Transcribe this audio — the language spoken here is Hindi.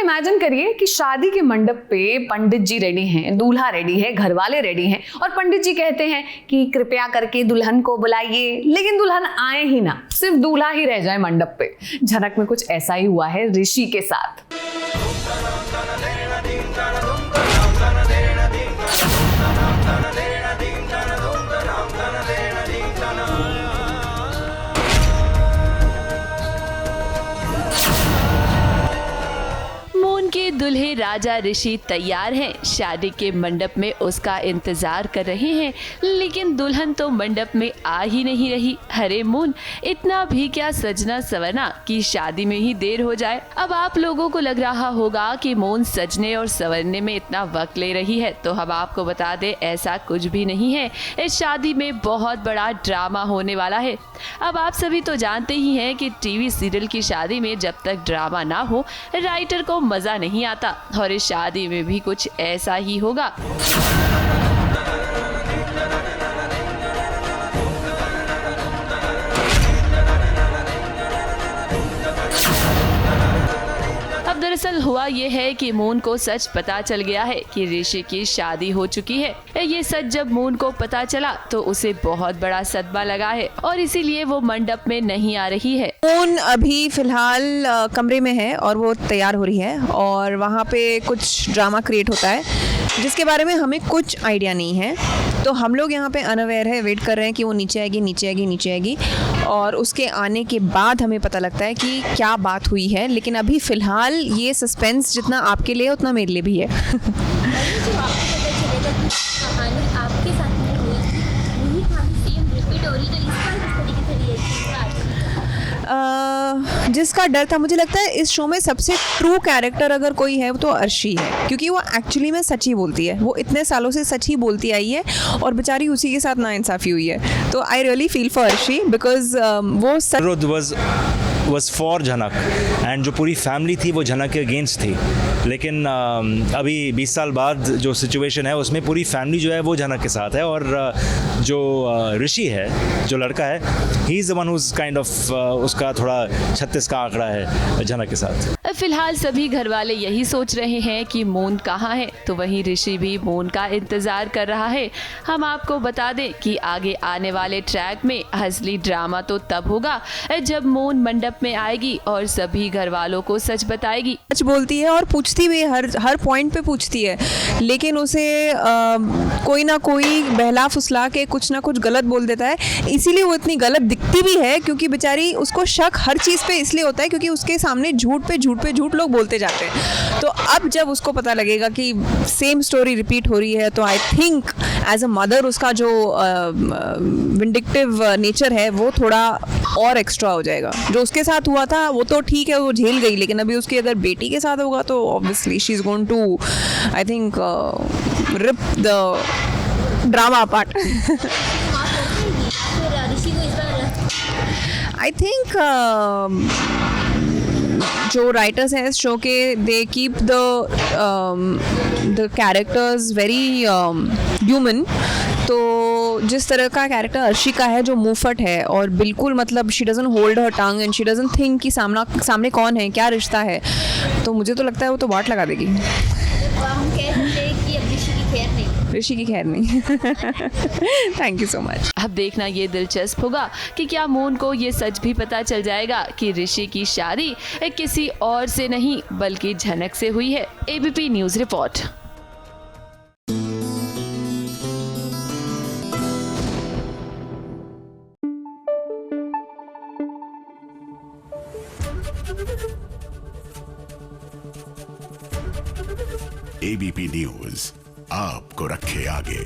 इमेजिन करिए कि शादी के मंडप पे पंडित जी रेडी हैं, दूल्हा रेडी है, घर वाले रेडी हैं और पंडित जी कहते हैं कि कृपया करके दुल्हन को बुलाइए, लेकिन दुल्हन आए ही ना, सिर्फ दूल्हा ही रह जाए मंडप पे। झनक में कुछ ऐसा ही हुआ है ऋषि के साथ। के दूल्हे राजा ऋषि तैयार हैं, शादी के मंडप में उसका इंतजार कर रहे हैं, लेकिन दुल्हन तो मंडप में आ ही नहीं रही। अरे मून, इतना भी क्या सजना सवरना कि शादी में ही देर हो जाए। अब आप लोगों को लग रहा होगा कि मून सजने और संवरने में इतना वक्त ले रही है, तो हम आपको बता दें ऐसा कुछ भी नहीं है। इस शादी में बहुत बड़ा ड्रामा होने वाला है। अब आप सभी तो जानते ही हैं कि टीवी सीरियल की शादी में जब तक ड्रामा ना हो राइटर को मजा नहीं आता, और इस शादी में भी कुछ ऐसा ही होगा। अब दरअसल हुआ ये है कि मून को सच पता चल गया है कि ऋषि की शादी हो चुकी है। ये सच जब मून को पता चला तो उसे बहुत बड़ा सदमा लगा है और इसीलिए वो मंडप में नहीं आ रही है। मून अभी फिलहाल कमरे में है और वो तैयार हो रही है और वहाँ पे कुछ ड्रामा क्रिएट होता है जिसके बारे में हमें कुछ आइडिया नहीं है। तो हम लोग यहाँ पे अनअवेयर है, वेट कर रहे हैं कि वो नीचे आएगी और उसके आने के बाद हमें पता लगता है कि क्या बात हुई है। लेकिन अभी फ़िलहाल ये सस्पेंस जितना आपके लिए उतना मेरे लिए भी है। जिसका डर था, मुझे लगता है इस शो में सबसे ट्रू कैरेक्टर अगर कोई है तो अर्शी है, क्योंकि वो एक्चुअली में सच ही बोलती है। वो इतने सालों से सच ही बोलती आई है और बेचारी उसी के साथ नाइंसाफ़ी हुई है। तो I really feel for Arshi because वो was for झनक एंड जो पूरी फैमिली थी वो झनक के अगेंस्ट थी। लेकिन अभी 20 साल बाद जो सिचुएशन है उसमें पूरी फैमिली जो है वो झनक के साथ है और जो ऋषि है, जो लड़का है, he is the one whose kind of उसका थोड़ा 36 का आंकड़ा है झनक के साथ। फिलहाल सभी घर वाले यही सोच रहे हैं कि मून कहाँ है, तो वहीं ऋषि भी मून का इंतजार कर रहा है। हम आपको बता दें कि आगे आने वाले ट्रैक में असली ड्रामा तो तब होगा जब मून मंडप में आएगी और सभी घर वालों को सच बताएगी। सच बोलती है और पूछती भी हर पॉइंट पे पूछती है, लेकिन उसे कोई ना कोई बहला फुसला के कुछ ना कुछ गलत बोल देता है। इसीलिए वो इतनी गलत दिखती भी है, क्योंकि बेचारी उसको शक हर चीज़ पे इसलिए होता है क्योंकि उसके सामने झूठ पे झूठ लोग बोलते जाते हैं। तो अब जब उसको पता लगेगा कि सेम स्टोरी रिपीट हो रही है, तो I think as a mother उसका जो विंडिक्टिव नेचर है वो थोड़ा और एक्स्ट्रा हो जाएगा। जो उसके साथ हुआ था वो तो ठीक है, वो झेल गई, लेकिन अभी उसकी अगर बेटी के साथ होगा तो obviously she is going to I think rip the drama apart. I think जो राइटर्स हैं इस शो के, they keep the characters very human. तो जिस तरह का कैरेक्टर अर्शी का है, जो मुंहफट है और बिल्कुल मतलब she doesn't hold her tongue and she doesn't think कि सामने कौन है, क्या रिश्ता है, तो मुझे तो लगता है वो तो वाट लगा देगी। ऋषि की खैर नहीं। Thank you so much. अब देखना ये दिलचस्प होगा कि क्या मून को ये सच भी पता चल जाएगा कि ऋषि की शादी किसी और से नहीं बल्कि झनक से हुई है। ABP news report. ABP news आपको रखे आगे।